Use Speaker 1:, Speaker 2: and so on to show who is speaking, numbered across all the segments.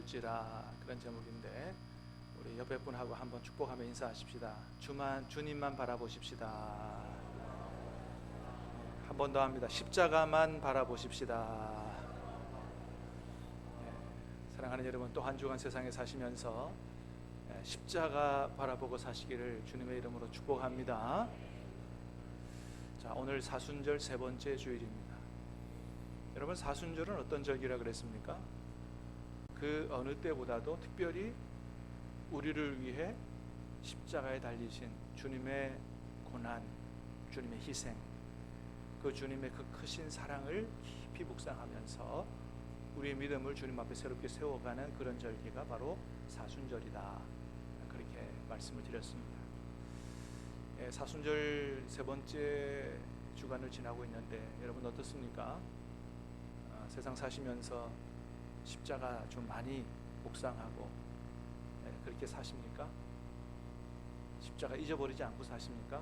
Speaker 1: 줄지라, 그런 제목인데 우리 옆에 분하고 한번 축복하며 인사하십시다. 주님만 바라보십시다. 한 번 더 합니다. 십자가만 바라보십시다. 사랑하는 여러분, 또 한 주간 세상에 사시면서 십자가 바라보고 사시기를 주님의 이름으로 축복합니다. 자, 오늘 사순절 세 번째 주일입니다. 여러분, 사순절은 어떤 절기라 그랬습니까? 그 어느 때보다도 특별히 우리를 위해 십자가에 달리신 주님의 고난, 주님의 희생, 그 주님의 그 크신 사랑을 깊이 묵상하면서 우리의 믿음을 주님 앞에 새롭게 세워가는 그런 절기가 바로 사순절이다, 그렇게 말씀을 드렸습니다. 사순절 세 번째 주간을 지나고 있는데 여러분 어떻습니까? 세상 사시면서 십자가 좀 많이 묵상하고 그렇게 사십니까? 십자가 잊어버리지 않고 사십니까?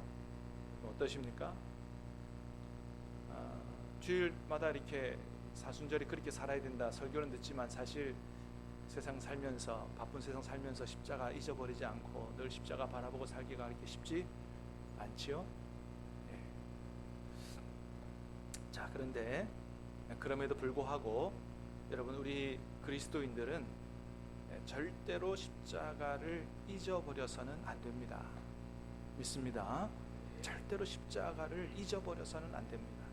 Speaker 1: 어떠십니까? 주일마다 이렇게 사순절이 그렇게 살아야 된다 설교는 듣지만 사실 세상 살면서, 바쁜 세상 살면서 십자가 잊어버리지 않고 늘 십자가 바라보고 살기가 그렇게 쉽지 않지요? 네. 자, 그런데 그럼에도 불구하고 여러분, 우리 그리스도인들은 절대로 십자가를 잊어버려서는 안 됩니다. 믿습니다. 절대로 십자가를 잊어버려서는 안 됩니다.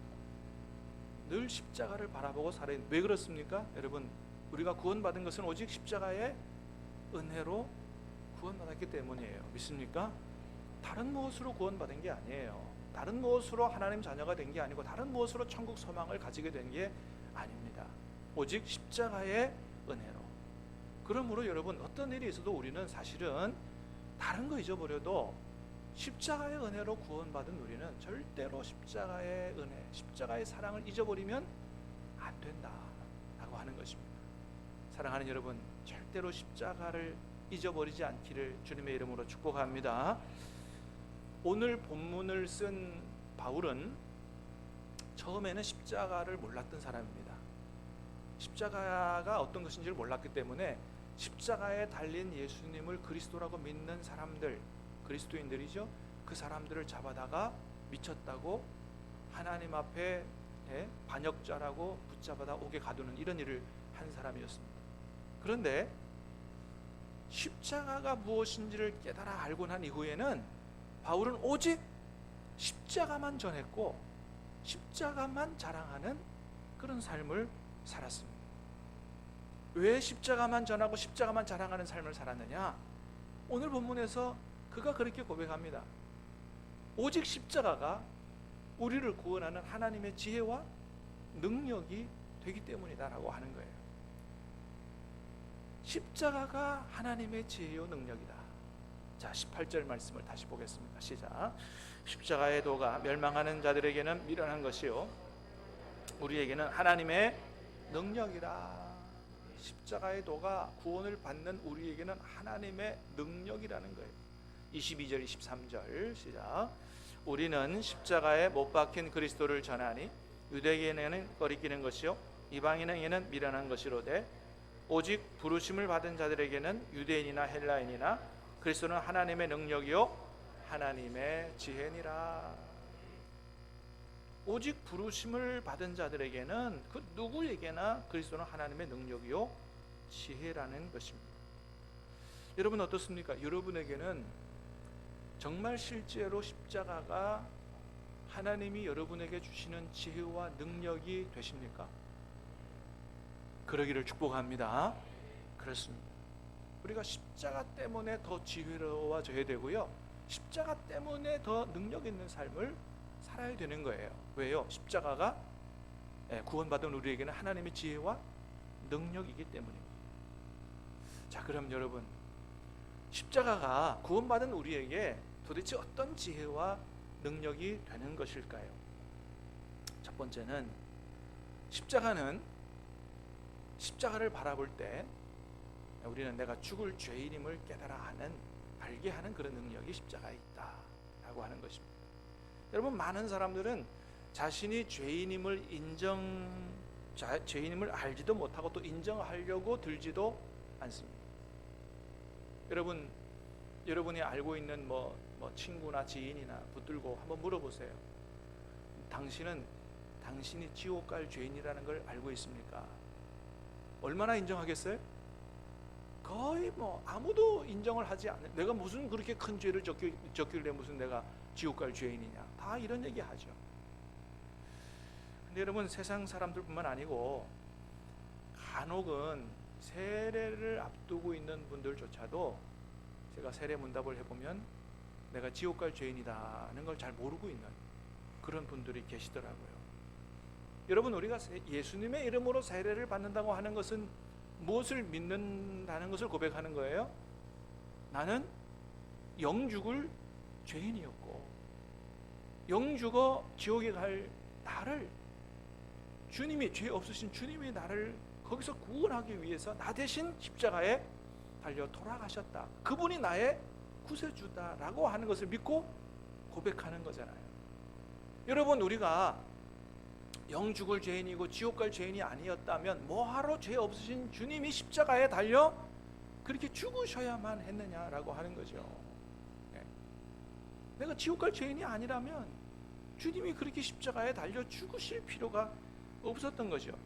Speaker 1: 늘 십자가를 바라보고 살아야. 왜 그렇습니까? 여러분, 우리가 구원받은 것은 오직 십자가의 은혜로 구원받았기 때문이에요. 믿습니까? 다른 무엇으로 구원받은 게 아니에요. 다른 무엇으로 하나님 자녀가 된 게 아니고 다른 무엇으로 천국 소망을 가지게 된 게 아닙니다. 오직 십자가의 은혜로. 그러므로 여러분, 어떤 일이 있어도 우리는 사실은 다른 거 잊어버려도 십자가의 은혜로 구원받은 우리는 절대로 십자가의 은혜, 십자가의 사랑을 잊어버리면 안 된다라고 하는 것입니다. 사랑하는 여러분, 절대로 십자가를 잊어버리지 않기를 주님의 이름으로 축복합니다. 오늘 본문을 쓴 바울은 처음에는 십자가를 몰랐던 사람입니다. 십자가가 어떤 것인지를 몰랐기 때문에 십자가에 달린 예수님을 그리스도라고 믿는 사람들, 그리스도인들이죠, 그 사람들을 잡아다가 미쳤다고 하나님 앞에 반역자라고 붙잡아다 옥에 가두는 이런 일을 한 사람이었습니다. 그런데 십자가가 무엇인지를 깨달아 알고 난 이후에는 바울은 오직 십자가만 전했고 십자가만 자랑하는 그런 삶을 살았습니다. 왜 십자가만 전하고 십자가만 자랑하는 삶을 살았느냐? 오늘 본문에서 그가 그렇게 고백합니다. 오직 십자가가 우리를 구원하는 하나님의 지혜와 능력이 되기 때문이다 라고 하는 거예요. 십자가가 하나님의 지혜요 능력이다. 자, 18절 말씀을 다시 보겠습니다. 시작. 십자가의 도가 멸망하는 자들에게는 미련한 것이요 우리에게는 하나님의 능력이라. 십자가의 도가 구원을 받는 우리에게는 하나님의 능력이라는 거예요. 22절 23절 시작. 우리는 십자가에 못 박힌 그리스도를 전하니 유대인에게는 거리끼는 것이요 이방인에게는 미련한 것이로되 오직 부르심을 받은 자들에게는 유대인이나 헬라인이나 그리스도는 하나님의 능력이요 하나님의 지혜니라. 오직 부르심을 받은 자들에게는 그 누구에게나 그리스도는 하나님의 능력이요 지혜라는 것입니다. 여러분 어떻습니까? 여러분에게는 정말 실제로 십자가가 하나님이 여러분에게 주시는 지혜와 능력이 되십니까? 그러기를 축복합니다. 그렇습니다. 우리가 십자가 때문에 더 지혜로워져야 되고요, 십자가 때문에 더 능력 있는 삶을 살아야 되는 거예요. 왜요? 십자가가 구원받은 우리에게는 하나님의 지혜와 능력이기 때문입니다. 자, 그럼 여러분, 십자가가 구원받은 우리에게 도대체 어떤 지혜와 능력이 되는 것일까요? 첫 번째는 십자가를 바라볼 때 우리는 내가 죽을 죄인임을 깨달아 알게 하는 그런 능력이 십자가에 있다라고 하는 것입니다. 여러분, 많은 사람들은 자신이 죄인임을 알지도 못하고 또 인정하려고 들지도 않습니다. 여러분이 알고 있는 뭐 친구나 지인이나 붙들고 한번 물어보세요. 당신이 지옥 갈 죄인이라는 걸 알고 있습니까? 얼마나 인정하겠어요? 거의 아무도 인정을 하지 않는, 내가 무슨 그렇게 큰 죄를 졌길래 무슨 내가 지옥 갈 죄인이냐, 다 이런 얘기 하죠. 근데 여러분, 세상 사람들뿐만 아니고 간혹은 세례를 앞두고 있는 분들조차도 제가 세례 문답을 해보면 내가 지옥 갈 죄인이다는 걸 잘 모르고 있는 그런 분들이 계시더라고요. 여러분, 우리가 예수님의 이름으로 세례를 받는다고 하는 것은 무엇을 믿는다는 것을 고백하는 거예요? 나는 영죽을 죄인이었고 영죽어 지옥에 갈 나를 주님이, 죄 없으신 주님이 나를 거기서 구원하기 위해서 나 대신 십자가에 달려 돌아가셨다, 그분이 나의 구세주다라고 하는 것을 믿고 고백하는 거잖아요. 여러분, 우리가 영죽을 죄인이고 지옥 갈 죄인이 아니었다면 뭐하러 죄 없으신 주님이 십자가에 달려 그렇게 죽으셔야만 했느냐라고 하는 거죠. 내가 지옥 갈 죄인이 아니라면 주님이 그렇게 십자가에 달려 죽으실 필요가 없었던 거죠.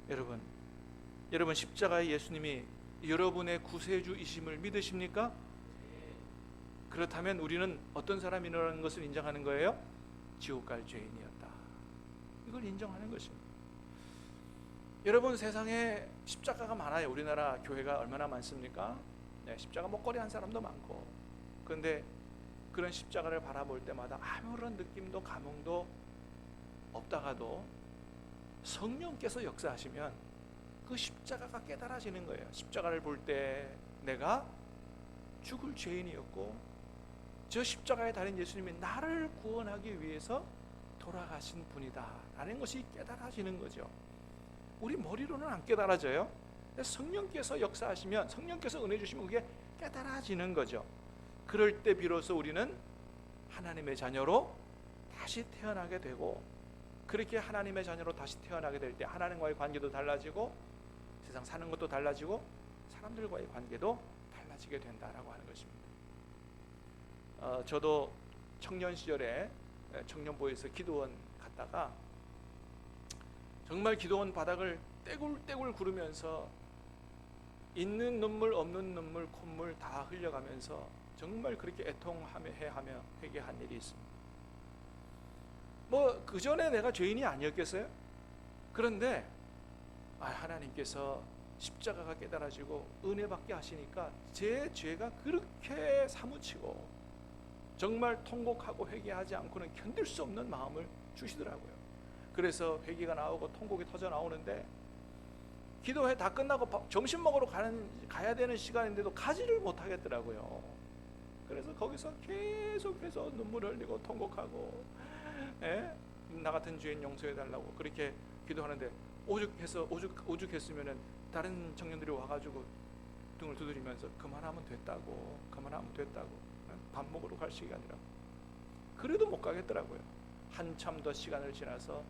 Speaker 1: 여러분 십자가의 예수님이 여러분의 구세주이심을 믿으십니까? 그렇다면 우리는 어떤 사람이라는 것을 인정하는 거예요? 지옥 갈 죄인이었다, 이걸 인정하는 것입니다. 여러분, 세상에 십자가가 많아요. 우리나라 교회가 얼마나 많습니까? 십자가 목걸이 한 사람도 많고. 그런데 그런 십자가를 바라볼 때마다 아무런 느낌도 감흥도 없다가도 성령께서 역사하시면 그 십자가가 깨달아지는 거예요. 십자가를 볼 때 내가 죽을 죄인이었고 저 십자가에 달린 예수님이 나를 구원하기 위해서 돌아가신 분이다 라는 것이 깨달아지는 거죠. 우리 머리로는 안 깨달아져요. 성령께서 역사하시면, 성령께서 은혜 주시면 그게 깨달아지는 거죠. 그럴 때 비로소 우리는 하나님의 자녀로 다시 태어나게 되고, 그렇게 하나님의 자녀로 다시 태어나게 될 때 하나님과의 관계도 달라지고 세상 사는 것도 달라지고 사람들과의 관계도 달라지게 된다라고 하는 것입니다. 저도 청년 시절에 청년부에서 기도원 갔다가 정말 기도원 바닥을 떼굴떼굴 구르면서 있는 눈물 없는 눈물 콧물 다 흘려가면서 정말 그렇게 애통하며 회개한 일이 있습니다. 그 전에 내가 죄인이 아니었겠어요? 그런데 하나님께서 십자가가 깨달아지고 은혜 받게 하시니까 제 죄가 그렇게 사무치고 정말 통곡하고 회개하지 않고는 견딜 수 없는 마음을 주시더라고요. 그래서 회개가 나오고 통곡이 터져 나오는데 기도회 다 끝나고 점심 먹으러 가야 되는 시간인데도 가지를 못하겠더라고요. 그래서 거기서 계속해서 눈물 흘리고 통곡하고, 나 같은 죄인 용서해달라고 그렇게 기도하는데 오죽했으면은 다른 청년들이 와가지고 등을 두드리면서 그만하면 됐다고 밥 먹으러 갈 시간이라고. 그래도 못 가겠더라고요. 한참 더 시간을 지나서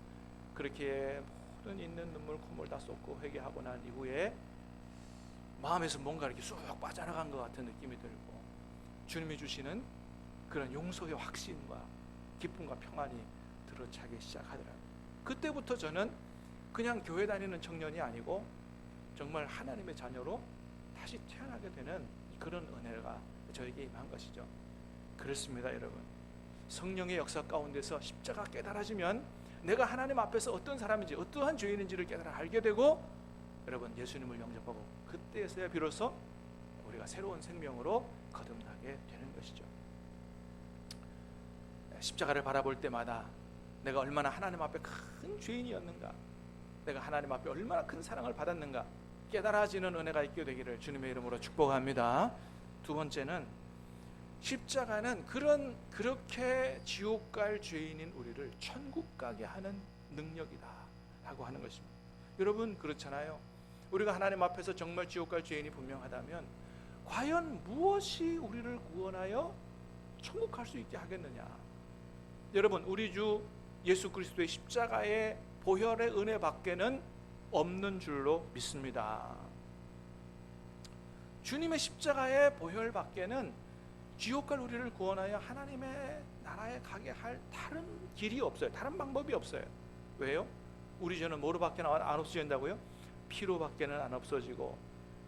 Speaker 1: 그렇게 모든 있는 눈물 콧물 다 쏟고 회개하고 난 이후에 마음에서 뭔가 이렇게 쑥 빠져나간 것 같은 느낌이 들고 주님이 주시는 그런 용서의 확신과 기쁨과 평안이 들어차기 시작하더라고요. 그때부터 저는 그냥 교회 다니는 청년이 아니고 정말 하나님의 자녀로 다시 태어나게 되는 그런 은혜가 저에게 임한 것이죠. 그렇습니다, 여러분. 성령의 역사 가운데서 십자가 깨달아지면 내가 하나님 앞에서 어떤 사람인지 어떠한 죄인인지를 깨달아 알게 되고, 여러분, 예수님을 영접하고 그때에서야 비로소 우리가 새로운 생명으로 거듭나게 되는 것이죠. 십자가를 바라볼 때마다 내가 얼마나 하나님 앞에 큰 죄인이었는가, 내가 하나님 앞에 얼마나 큰 사랑을 받았는가 깨달아지는 은혜가 있게 되기를 주님의 이름으로 축복합니다. 두 번째는 십자가는 그렇게 지옥 갈 죄인인 우리를 천국 가게 하는 능력이다 라고 하는 것입니다. 여러분, 그렇잖아요. 우리가 하나님 앞에서 정말 지옥 갈 죄인이 분명하다면 과연 무엇이 우리를 구원하여 천국 갈 수 있게 하겠느냐. 여러분, 우리 주 예수 그리스도의 십자가의 보혈의 은혜 밖에는 없는 줄로 믿습니다. 주님의 십자가의 보혈 밖에는 지옥 갈 우리를 구원하여 하나님의 나라에 가게 할 다른 길이 없어요. 다른 방법이 없어요. 왜요? 우리 죄는 뭐로밖에 안 없어진다고요? 피로밖에는 안 없어지고,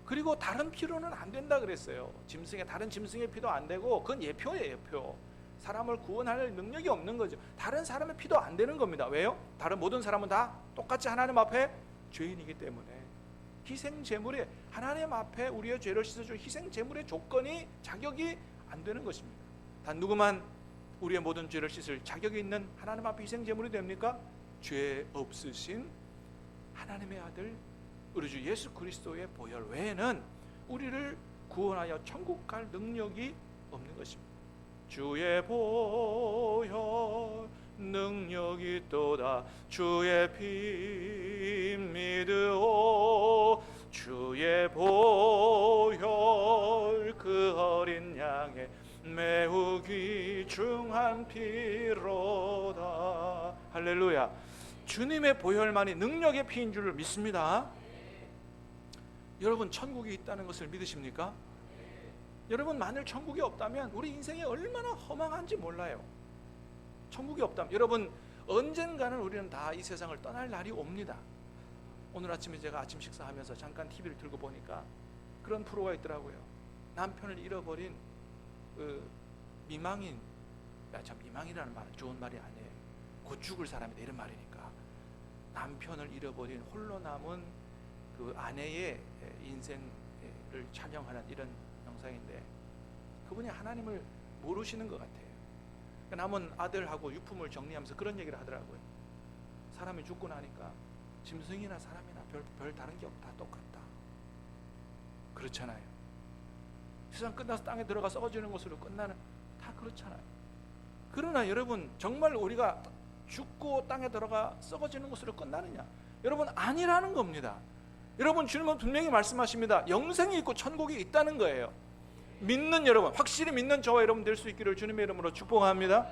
Speaker 1: 그리고 다른 피로는 안 된다 그랬어요. 다른 짐승의 피도 안 되고, 그건 예표예요, 예표. 사람을 구원할 능력이 없는 거죠. 다른 사람의 피도 안 되는 겁니다. 왜요? 다른 모든 사람은 다 똑같이 하나님 앞에 죄인이기 때문에. 희생 제물에, 하나님 앞에 우리의 죄를 씻어줄 희생 제물의 조건이, 자격이 안 되는 것입니다. 단 누구만 우리의 모든 죄를 씻을 자격이 있는 하나님 앞에 희생 제물이 됩니까? 죄 없으신 하나님의 아들 우리 주 예수 그리스도의 보혈 외에는 우리를 구원하여 천국 갈 능력이 없는 것입니다. 주의 보혈 능력이 있도다. 주의 피 믿으오. 주의 보혈 그 어린 양의 매우 귀중한 피로다. 할렐루야. 주님의 보혈만이 능력의 피인 줄 믿습니다. 여러분, 천국이 있다는 것을 믿으십니까? 여러분, 만일 천국이 없다면 우리 인생이 얼마나 허망한지 몰라요. 천국이 없다면 여러분, 언젠가는 우리는 다 이 세상을 떠날 날이 옵니다. 오늘 아침에 제가 아침 식사하면서 잠깐 TV를 들고 보니까 그런 프로가 있더라고요. 남편을 잃어버린 미망인, 참 미망이라는 말은 좋은 말이 아니에요. 곧 죽을 사람이다 이런 말이니까. 남편을 잃어버린 홀로 남은 그 아내의 인생을 촬영하는 이런 영상인데, 그분이 하나님을 모르시는 것 같아요. 남은 아들하고 유품을 정리하면서 그런 얘기를 하더라고요. 사람이 죽고 나니까 짐승이나 사람이나 별 다른 게 없다, 똑같다. 그렇잖아요. 세상 끝나서 땅에 들어가 썩어지는 것으로 끝나는, 다 그렇잖아요. 그러나 여러분, 정말 우리가 죽고 땅에 들어가 썩어지는 것으로 끝나느냐? 여러분, 아니라는 겁니다. 여러분, 주님은 분명히 말씀하십니다. 영생이 있고 천국이 있다는 거예요. 믿는 여러분, 확실히 믿는 저와 여러분 될 수 있기를 주님의 이름으로 축복합니다.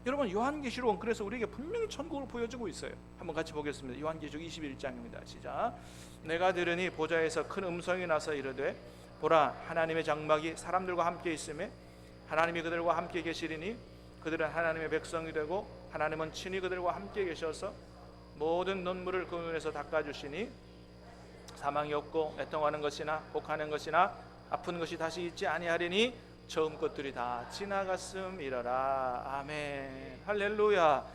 Speaker 1: 여러분, 요한계시록은 그래서 우리에게 분명히 천국을 보여주고 있어요. 한번 같이 보겠습니다. 요한계시록 21장입니다. 시작. 내가 들으니 보좌에서 큰 음성이 나서 이르되, 보라, 하나님의 장막이 사람들과 함께 있으며 하나님이 그들과 함께 계시리니 그들은 하나님의 백성이 되고 하나님은 친히 그들과 함께 계셔서 모든 눈물을 그 눈에서 닦아주시니 사망이 없고 애통하는 것이나 곡하는 것이나 아픈 것이 다시 있지 아니하리니 처음 것들이 다 지나갔음이러라. 아멘. 할렐루야.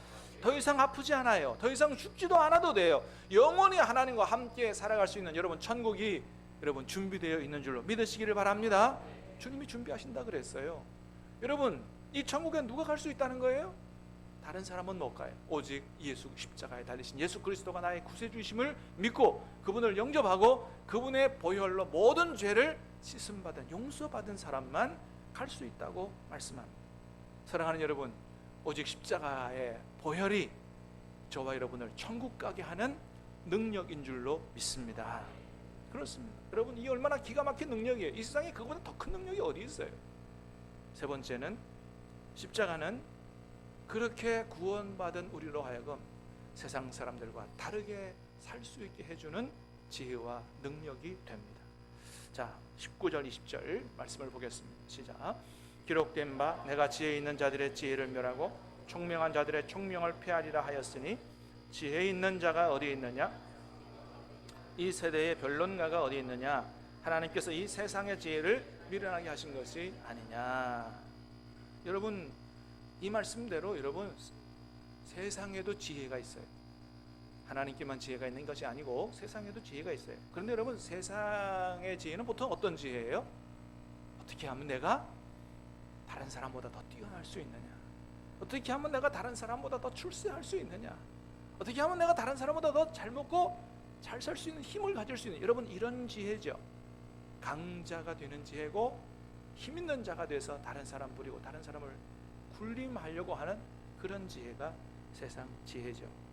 Speaker 1: 더 이상 아프지 않아요. 더 이상 죽지도 않아도 돼요. 영원히 하나님과 함께 살아갈 수 있는 여러분, 천국이 여러분 준비되어 있는 줄로 믿으시기를 바랍니다. 주님이 준비하신다 그랬어요. 여러분, 이 천국에 누가 갈 수 있다는 거예요? 다른 사람은 못 가요. 오직 예수, 십자가에 달리신 예수 그리스도가 나의 구세주이심을 믿고 그분을 영접하고 그분의 보혈로 모든 죄를 씻음받은, 용서받은 사람만 갈 수 있다고 말씀합니다. 사랑하는 여러분, 오직 십자가의 보혈이 저와 여러분을 천국 가게 하는 능력인 줄로 믿습니다. 그렇습니다. 여러분, 이 얼마나 기가 막힌 능력이에요. 이 세상에 그거보다 더 큰 능력이 어디 있어요? 세 번째는, 십자가는 그렇게 구원받은 우리로 하여금 세상 사람들과 다르게 살 수 있게 해주는 지혜와 능력이 됩니다. 자, 19절 20절 말씀을 보겠습니다. 시작. 기록된 바 내가 지혜 있는 자들의 지혜를 멸하고 총명한 자들의 총명을 폐하리라 하였으니 지혜 있는 자가 어디 있느냐? 이 세대의 변론가가 어디 있느냐? 하나님께서 이 세상의 지혜를 미련하게 하신 것이 아니냐. 여러분, 이 말씀대로 여러분, 세상에도 지혜가 있어요. 하나님께만 지혜가 있는 것이 아니고 세상에도 지혜가 있어요. 그런데 여러분, 세상의 지혜는 보통 어떤 지혜예요? 어떻게 하면 내가 다른 사람보다 더 뛰어날 수 있느냐? 어떻게 하면 내가 다른 사람보다 더 출세할 수 있느냐? 어떻게 하면 내가 다른 사람보다 더 잘 먹고 잘 살 수 있는 힘을 가질 수 있는, 여러분, 이런 지혜죠. 강자가 되는 지혜고 힘 있는 자가 돼서 다른 사람 부리고 다른 사람을 군림하려고 하는 그런 지혜가 세상 지혜죠.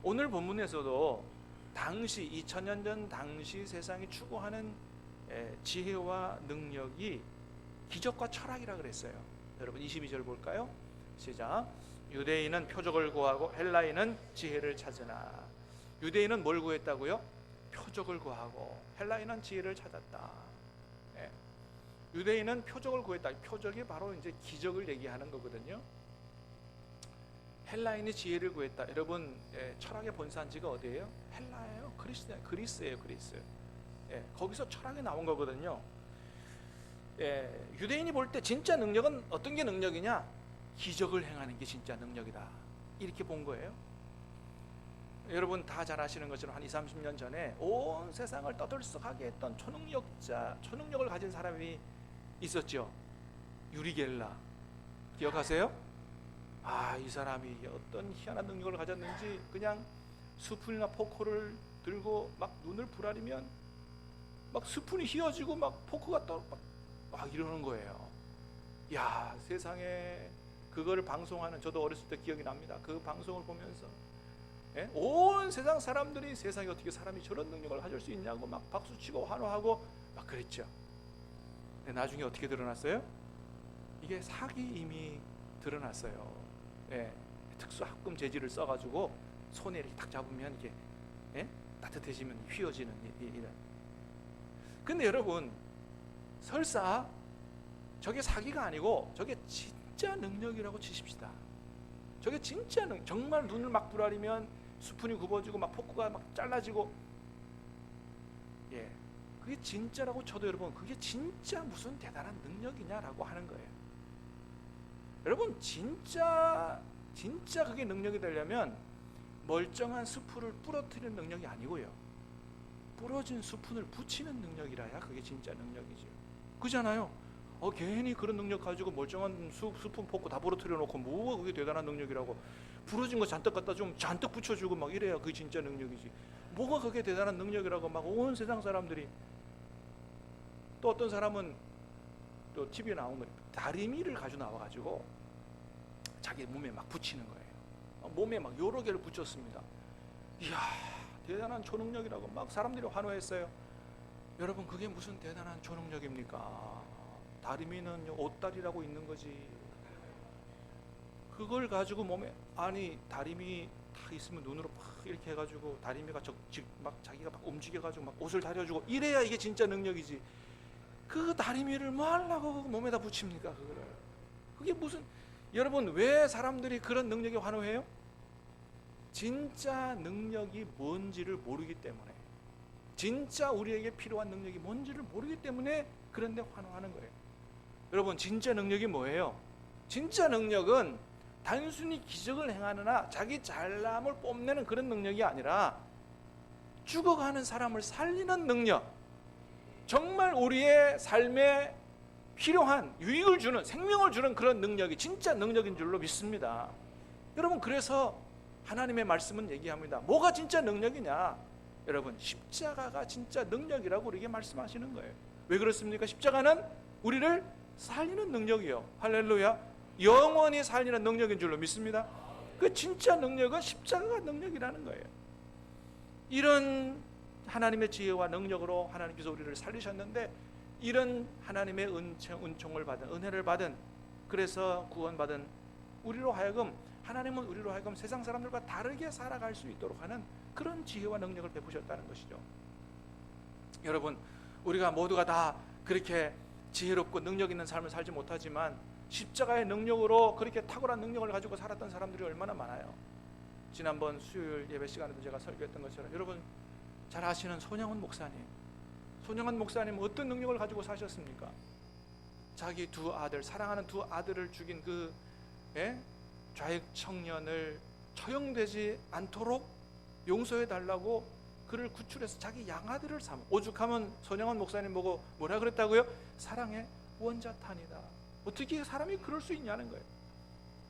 Speaker 1: 오늘 본문에서도 당시 2000년 전 당시 세상이 추구하는 지혜와 능력이 기적과 철학이라 그랬어요. 여러분, 22절 볼까요? 시작. 유대인은 표적을 구하고 헬라인은 지혜를 찾으나. 유대인은 뭘 구했다고요? 표적을 구하고 헬라인은 지혜를 찾았다. 예. 유대인은 표적을 구했다. 표적이 바로 이제 기적을 얘기하는 거거든요. 헬라인이 지혜를 구했다. 여러분, 철학의 본산지가 어디예요? 헬라예요. 그리스예요. 그리스. 거기서 철학이 나온 거거든요. 유대인이 볼 때 진짜 능력은 어떤 게 능력이냐? 기적을 행하는 게 진짜 능력이다. 이렇게 본 거예요. 여러분 다 잘 아시는 것처럼 한 20, 30년 전에 온 세상을 떠들썩하게 했던 초능력을 가진 사람이 있었죠. 유리 겔라. 기억하세요? 이 사람이 어떤 희한한 능력을 가졌는지 그냥 스푼이나 포크를 들고 막 눈을 부라리면 막 스푼이 휘어지고 막 포크가 막 이러는 거예요. 야, 세상에 그거를 방송하는, 저도 어렸을 때 기억이 납니다. 그 방송을 보면서 온 세상 사람들이 세상에 어떻게 사람이 저런 능력을 가질 수 있냐고 막 박수치고 환호하고 막 그랬죠. 근데 나중에 어떻게 드러났어요? 이게 사기임이 드러났어요. 특수합금 재질을 써가지고 손에 이렇게 딱 잡으면 이게 따뜻해지면 휘어지는 이런. 근데 여러분, 설사 저게 사기가 아니고 저게 진짜 능력이라고 치십시다. 저게 진짜 정말 눈을 막 부라리면 스푼이 굽어지고 막 포크가 막 잘라지고, 그게 진짜라고 쳐도 여러분, 그게 진짜 무슨 대단한 능력이냐라고 하는 거예요. 여러분, 진짜 그게 능력이 되려면 멀쩡한 스푼을 부러뜨리는 능력이 아니고요, 부러진 스푼을 붙이는 능력이라야 그게 진짜 능력이죠. 그잖아요. 괜히 그런 능력 가지고 멀쩡한 스푼 포크 다 부러뜨려 놓고 뭐가 그게 대단한 능력이라고, 부러진 거 잔뜩 갖다 좀 잔뜩 붙여주고 막 이래야 그게 진짜 능력이지. 뭐가 그게 대단한 능력이라고 막 온 세상 사람들이. 또 어떤 사람은 또 TV에 나오면 다리미를 가지고 나와가지고 자기 몸에 막 붙이는 거예요. 몸에 막 여러 개를 붙였습니다. 이야, 대단한 초능력이라고 막 사람들이 환호했어요. 여러분, 그게 무슨 대단한 초능력입니까? 다리미는 옷다리라고 있는 거지. 그걸 가지고 몸에, 아니 다리미 딱 있으면 눈으로 막 이렇게 해가지고 다리미가 막 자기가 막 움직여가지고 막 옷을 다려주고 이래야 이게 진짜 능력이지. 그 다리미를 뭐 하려고 몸에다 붙입니까? 그게 무슨. 여러분, 왜 사람들이 그런 능력에 환호해요? 진짜 능력이 뭔지를 모르기 때문에, 진짜 우리에게 필요한 능력이 뭔지를 모르기 때문에 그런데 환호하는 거예요. 여러분, 진짜 능력이 뭐예요? 진짜 능력은 단순히 기적을 행하느나 자기 잘남을 뽐내는 그런 능력이 아니라 죽어가는 사람을 살리는 능력, 정말 우리의 삶에 필요한 유익을 주는, 생명을 주는 그런 능력이 진짜 능력인 줄로 믿습니다. 여러분, 그래서 하나님의 말씀은 얘기합니다. 뭐가 진짜 능력이냐? 여러분, 십자가가 진짜 능력이라고 우리에게 말씀하시는 거예요. 왜 그렇습니까? 십자가는 우리를 살리는 능력이요. 할렐루야. 영원히 살리는 능력인 줄로 믿습니다. 그 진짜 능력은 십자가가 능력이라는 거예요. 이런 하나님의 지혜와 능력으로 하나님께서 우리를 살리셨는데, 이런 하나님의 은총을 받은, 은혜를 받은, 그래서 구원받은 우리로 하여금, 하나님은 우리로 하여금 세상 사람들과 다르게 살아갈 수 있도록 하는 그런 지혜와 능력을 베푸셨다는 것이죠. 여러분, 우리가 모두가 다 그렇게 지혜롭고 능력 있는 삶을 살지 못하지만 십자가의 능력으로 그렇게 탁월한 능력을 가지고 살았던 사람들이 얼마나 많아요. 지난번 수요일 예배 시간에도 제가 설교했던 것처럼, 여러분 잘 아시는 손영훈 목사님 어떤 능력을 가지고 사셨습니까? 자기 두 아들, 사랑하는 두 아들을 죽인 그 좌익 청년을 처형되지 않도록 용서해 달라고 그를 구출해서 자기 양아들을 오죽하면 손영훈 목사님 보고 뭐라 그랬다고요? 사랑의 원자탄이다. 어떻게 사람이 그럴 수 있냐는 거예요.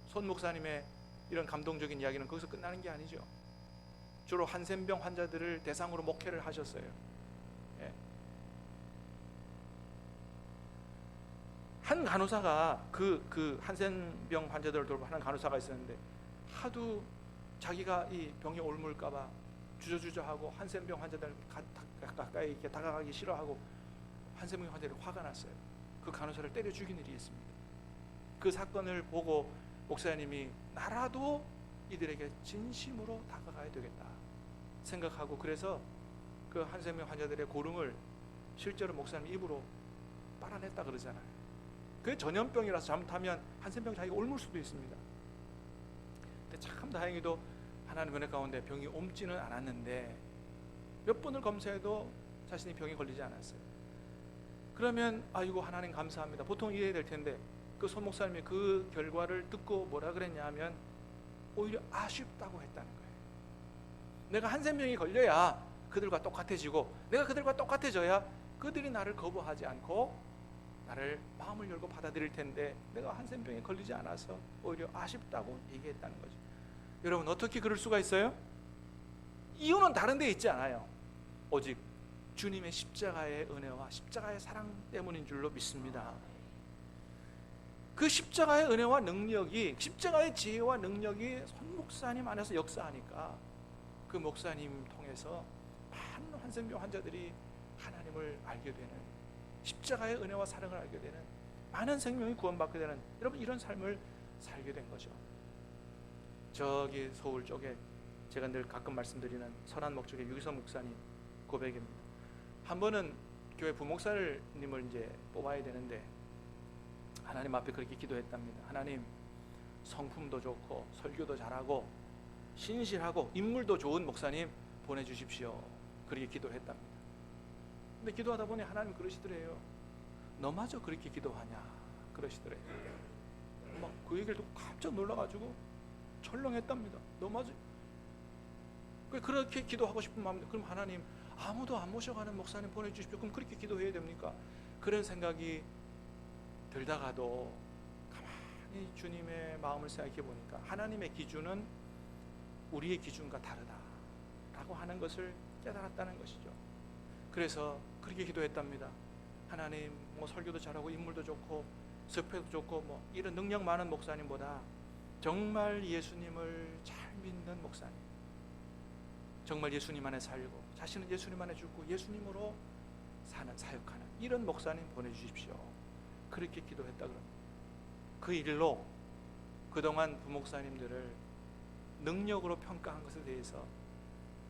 Speaker 1: 손 목사님의 이런 감동적인 이야기는 거기서 끝나는 게 아니죠. 주로 한센병 환자들을 대상으로 목회를 하셨어요. 한 간호사가 그 한센병 환자들을 돌보는 간호사가 있었는데, 하도 자기가 이 병에 옮을까봐 주저주저하고 한센병 환자들 가까이 이렇게 다가가기 싫어하고 한센병 환자들이 화가 났어요. 그 간호사를 때려 죽인 일이 있습니다. 그 사건을 보고 목사님이 나라도 이들에게 진심으로 다가가야 되겠다 생각하고, 그래서 그 한센병 환자들의 고름을 실제로 목사님 입으로 빨아냈다 그러잖아요. 그게 전염병이라서 잘못하면 한센병 자기가 옮을 수도 있습니다. 근데 참 다행히도 하나님 은혜 가운데 병이 옮지는 않았는데 몇 번을 검사해도 자신이 병에 걸리지 않았어요. 그러면 아이고 하나님 감사합니다. 보통 이해야 될 텐데 그 소 목사님이 그 결과를 듣고 뭐라 그랬냐 하면 오히려 아쉽다고 했다는 거예요. 내가 한센병이 걸려야 그들과 똑같아지고 내가 그들과 똑같아져야 그들이 나를 거부하지 않고 나를 마음을 열고 받아들일 텐데 내가 한센병에 걸리지 않아서 오히려 아쉽다고 얘기했다는 거죠. 여러분 어떻게 그럴 수가 있어요? 이유는 다른 데 있지 않아요. 오직 주님의 십자가의 은혜와 십자가의 사랑 때문인 줄로 믿습니다. 그 십자가의 은혜와 능력이, 십자가의 지혜와 능력이 손 목사님 안에서 역사하니까 그 목사님 통해서 많은 한센병 환자들이 하나님을 알게 되는, 십자가의 은혜와 사랑을 알게 되는, 많은 생명이 구원받게 되는, 여러분 이런 삶을 살게 된 거죠. 저기 서울 쪽에 제가 늘 가끔 말씀드리는 선한 목적의 유기선 목사님 고백입니다. 한 번은 교회 부목사님을 이제 뽑아야 되는데 하나님 앞에 그렇게 기도했답니다. 하나님, 성품도 좋고 설교도 잘하고 신실하고 인물도 좋은 목사님 보내주십시오. 그렇게 기도를 했답니다. 근데 기도하다 보니 하나님 그러시더래요. 너마저 그렇게 기도하냐 그러시더래요. 막 그 얘기를 듣고 깜짝 놀라가지고 철렁했답니다. 너마저 그렇게 기도하고 싶은 마음, 그럼 하나님 아무도 안 모셔가는 목사님 보내주십시오. 그럼 그렇게 기도해야 됩니까? 그런 생각이 들다가도 가만히 주님의 마음을 생각해 보니까 하나님의 기준은 우리의 기준과 다르다라고 하는 것을 깨달았다는 것이죠. 그래서 그렇게 기도했답니다. 하나님, 뭐 설교도 잘하고 인물도 좋고 섭회도 좋고 뭐 이런 능력 많은 목사님보다 정말 예수님을 잘 믿는 목사님, 정말 예수님 안에 살고 자신은 예수님 안에 죽고 예수님으로 사는, 사역하는 이런 목사님 보내주십시오. 그렇게 기도했다 그럽니다. 그 일로 그동안 부목사님들을 능력으로 평가한 것에 대해서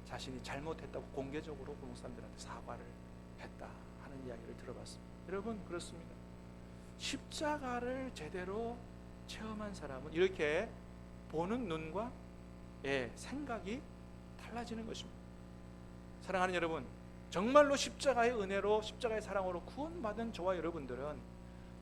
Speaker 1: 자신이 잘못했다고 공개적으로 부목사님들한테 사과를 했다 하는 이야기를 들어봤습니다. 여러분 그렇습니다. 십자가를 제대로 체험한 사람은 이렇게 보는 눈과 생각이 달라지는 것입니다. 사랑하는 여러분, 정말로 십자가의 은혜로 십자가의 사랑으로 구원받은 저와 여러분들은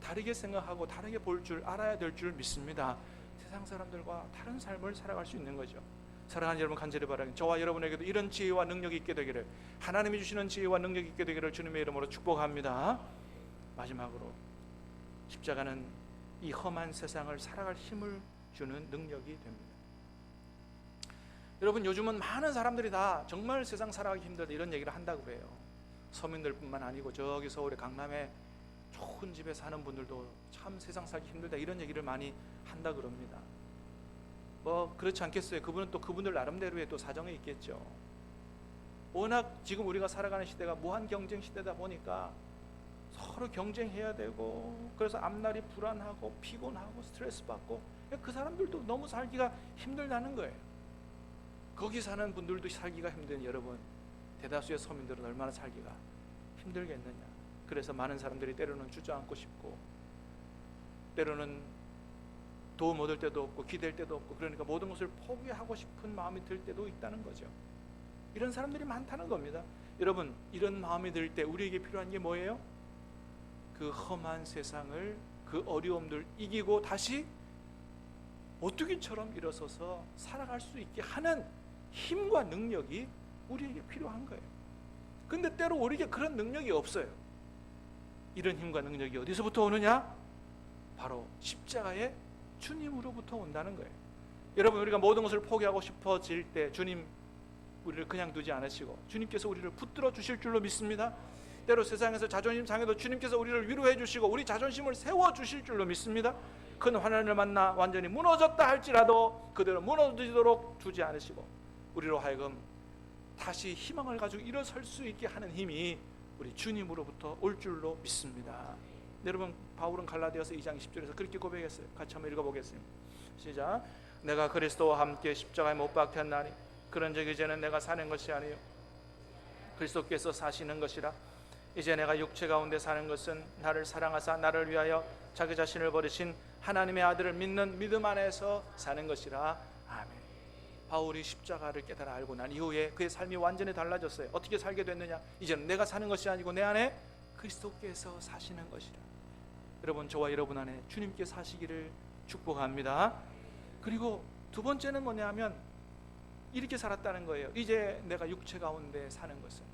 Speaker 1: 다르게 생각하고 다르게 볼 줄 알아야 될 줄 믿습니다. 세상 사람들과 다른 삶을 살아갈 수 있는 거죠. 사랑하는 여러분, 간절히 바라는 저와 여러분에게도 이런 지혜와 능력이 있게 되기를, 하나님이 주시는 지혜와 능력이 있게 되기를 주님의 이름으로 축복합니다. 마지막으로 십자가는 이 험한 세상을 살아갈 힘을 주는 능력이 됩니다. 여러분 요즘은 많은 사람들이 다 정말 세상 살아가기 힘들다 이런 얘기를 한다고 해요. 서민들뿐만 아니고 저기 서울의 강남에 좋은 집에 사는 분들도 참 세상 살기 힘들다 이런 얘기를 많이 한다 그럽니다. 뭐 그렇지 않겠어요? 그분은 또 그분들 나름대로의 또 사정이 있겠죠. 워낙 지금 우리가 살아가는 시대가 무한 경쟁 시대다 보니까 서로 경쟁해야 되고 그래서 앞날이 불안하고 피곤하고 스트레스 받고 그 사람들도 너무 살기가 힘들다는 거예요. 거기 사는 분들도 살기가 힘든 여러분, 대다수의 서민들은 얼마나 살기가 힘들겠느냐. 그래서 많은 사람들이 때로는 주저앉고 싶고 때로는 도움 얻을 때도 없고 기댈 때도 없고 그러니까 모든 것을 포기하고 싶은 마음이 들 때도 있다는 거죠. 이런 사람들이 많다는 겁니다. 여러분 이런 마음이 들 때 우리에게 필요한 게 뭐예요? 그 험한 세상을, 그 어려움들 이기고 다시 오뚜기처럼 일어서서 살아갈 수 있게 하는 힘과 능력이 우리에게 필요한 거예요. 근데 때로 우리에게 그런 능력이 없어요. 이런 힘과 능력이 어디서부터 오느냐? 바로 십자가의 주님으로부터 온다는 거예요. 여러분 우리가 모든 것을 포기하고 싶어질 때 주님 우리를 그냥 두지 않으시고 주님께서 우리를 붙들어 주실 줄로 믿습니다. 때로 세상에서 자존심 상해도 주님께서 우리를 위로해 주시고 우리 자존심을 세워 주실 줄로 믿습니다. 큰 환난을 만나 완전히 무너졌다 할지라도 그대로 무너지도록 두지 않으시고 우리로 하여금 다시 희망을 가지고 일어설 수 있게 하는 힘이 우리 주님으로부터 올 줄로 믿습니다. 여러분 바울은 갈라디아서 2장 10절에서 그렇게 고백했어요. 같이 한번 읽어보겠습니다. 시작. 내가 그리스도와 함께 십자가에 못 박혔나니 그런즉 이제는 내가 사는 것이 아니요 그리스도께서 사시는 것이라. 이제 내가 육체 가운데 사는 것은 나를 사랑하사 나를 위하여 자기 자신을 버리신 하나님의 아들을 믿는 믿음 안에서 사는 것이라. 아멘. 바울이 십자가를 깨달아 알고 난 이후에 그의 삶이 완전히 달라졌어요. 어떻게 살게 됐느냐? 이제는 내가 사는 것이 아니고 내 안에 그리스도께서 사시는 것이라. 여러분, 저와 여러분 안에 주님께 사시기를 축복합니다. 그리고 두 번째는 뭐냐면 이렇게 살았다는 거예요. 이제 내가 육체 가운데 사는 것은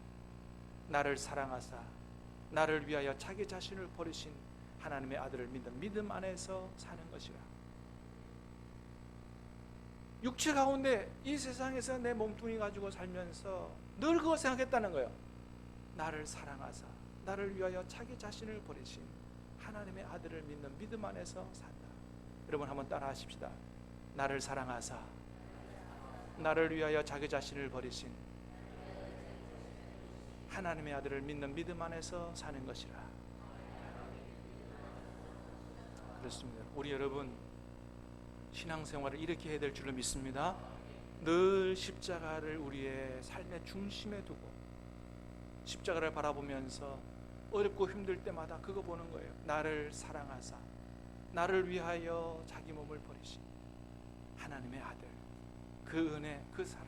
Speaker 1: 나를 사랑하사 나를 위하여 자기 자신을 버리신 하나님의 아들을 믿는 믿음 안에서 사는 것이라. 육체 가운데 이 세상에서 내 몸뚱이 가지고 살면서 늘 그거 생각했다는 거예요. 나를 사랑하사 나를 위하여 자기 자신을 버리신 하나님의 아들을 믿는 믿음 안에서 산다. 여러분 한번 따라 하십시다. 나를 사랑하사 나를 위하여 자기 자신을 버리신 하나님의 아들을 믿는 믿음 안에서 사는 것이라. 그렇습니다. 우리 여러분 신앙생활을 이렇게 해야 될 줄로 믿습니다. 늘 십자가를 우리의 삶의 중심에 두고 십자가를 바라보면서 어렵고 힘들 때마다 그거 보는 거예요. 나를 사랑하사 나를 위하여 자기 몸을 버리신 하나님의 아들, 그 은혜, 그 사랑,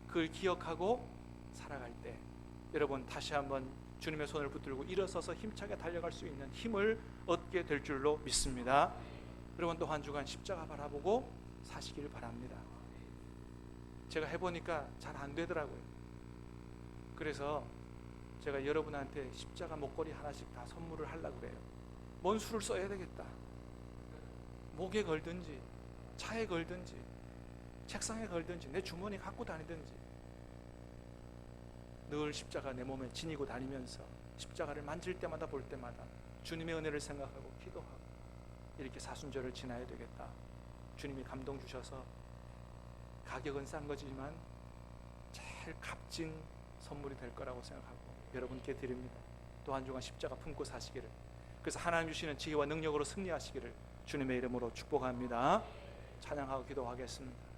Speaker 1: 그걸 기억하고 살아갈 때 여러분 다시 한번 주님의 손을 붙들고 일어서서 힘차게 달려갈 수 있는 힘을 얻게 될 줄로 믿습니다. 여러분 또 한 주간 십자가 바라보고 사시길 바랍니다. 제가 해보니까 잘 안 되더라고요. 그래서 제가 여러분한테 십자가 목걸이 하나씩 다 선물을 하려고 그래요. 뭔 수를 써야 되겠다. 목에 걸든지 차에 걸든지 책상에 걸든지 내 주머니에 갖고 다니든지 늘 십자가 내 몸에 지니고 다니면서 십자가를 만질 때마다 볼 때마다 주님의 은혜를 생각하고 기도하고 이렇게 사순절을 지나야 되겠다. 주님이 감동 주셔서 가격은 싼 거지만 제일 값진 선물이 될 거라고 생각하고 여러분께 드립니다. 또 한 주간 십자가 품고 사시기를, 그래서 하나님 주시는 지혜와 능력으로 승리하시기를 주님의 이름으로 축복합니다. 찬양하고 기도하겠습니다.